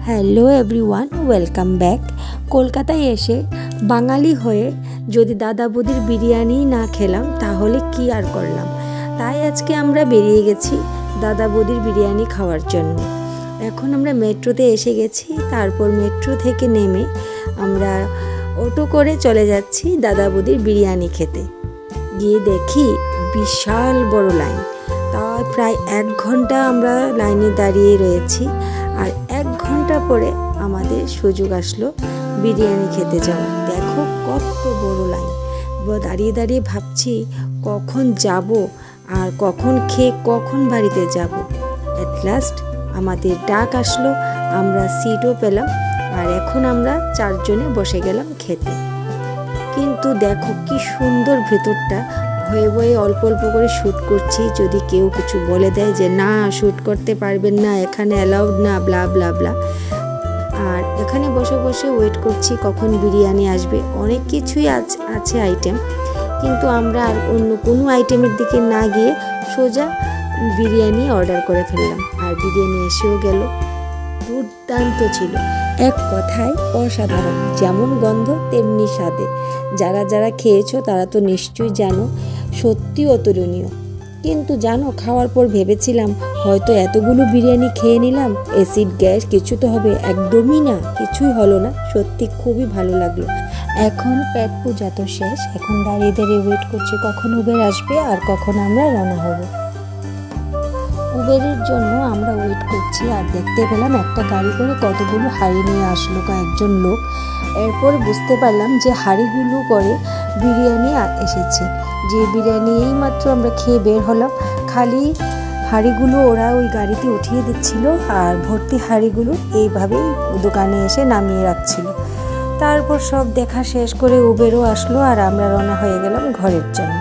Hello everyone, welcome back. কলকাতায় এসে বাঙালি হয়ে যদি দাদা বৌদির বিরিয়ানি না খেলাম তাহলে কি আর করলাম। তাই আজকে আমরা বেরিয়ে গেছি দাদা বৌদির বিরিয়ানি খাওয়ার জন্য। এখন আমরা মেট্রোতে এসে গেছি, তারপর মেট্রো থেকে নেমে আমরা অটো করে চলে যাচ্ছি দাদা বৌদির বিরিয়ানি খেতে। গিয়ে দেখি বিশাল বড় লাইন, তাই প্রায় 1 ঘন্টা আমরা লাইনে দাঁড়িয়ে রয়েছি। আর 1 ঘন্টা পরে আমাদের সুযোগ আসলো বিরিয়ানি খেতে যাওয়ার। দেখো কত বড় লাইন, দাঁড়িয়ে দাঁড়িয়ে ভাবছি কখন যাব আর কখন খেয়ে কখন বাড়িতে যাব। অ্যাট লাস্ট আমাদের ডাক আসলো, আমরা সিটও পেলাম, আর এখন আমরা 4 জনে বসে গেলাম খেতে। কিন্তু দেখো কি সুন্দর ভেতরটা, ভয়ে ভয়ে অল্প অল্প করে শ্যুট করছি, যদি কেউ কিছু বলে দেয় যে না শ্যুট করতে পারবেন না, এখানে অ্যালাউড না, ব্লা ব্লা ব্লা। আর এখানে বসে বসে ওয়েট করছি কখন বিরিয়ানি আসবে। অনেক কিছুই আছে আইটেম, কিন্তু আমরা আর অন্য কোনো আইটেমের দিকে না গিয়ে সোজা বিরিয়ানি অর্ডার করে ফেললাম। আর বিরিয়ানি এসেও গেল, দুর্দান্ত ছিল, এক কথায় অসাধারণ। যেমন গন্ধ তেমনি স্বাদে। যারা যারা খেয়েছো তারা তো নিশ্চয়ই জানো, সত্যি অতুলনীয়। কিন্তু জানো, খাওয়ার পর ভেবেছিলাম হয়তো এতগুলো বিরিয়ানি খেয়ে নিলাম, অ্যাসিড গ্যাস কিছু তো হবে, একদমই না, কিছুই হলো না। সত্যি খুবই ভালো লাগলো। এখন পেট পূজা তো শেষ, এখন দাঁড়িয়ে দাঁড়িয়ে ওয়েট করছি কখন উবের আসবে আর কখন আমরা রওনা হব। উবেরের জন্য আমরা ওয়েট করছি, আর দেখতে পেলাম একটা গাড়ি করে কতগুলো হাঁড়ি নিয়ে আসলো কয়েকজন লোক। এরপর বুঝতে পারলাম যে হাঁড়িগুলো করে বিরিয়ানি এসেছে। যে বিরিয়ানি এইমাত্র আমরা খেয়ে বের হলাম, খালি হাঁড়িগুলো ওরা ওই গাড়িতে উঠিয়ে দিচ্ছিল, আর ভর্তি হাঁড়িগুলো এইভাবেই দোকানে এসে নামিয়ে রাখছিল। তারপর সব দেখা শেষ করে উবেরও আসলো, আর আমরা রওনা হয়ে গেলাম ঘরের জন্য।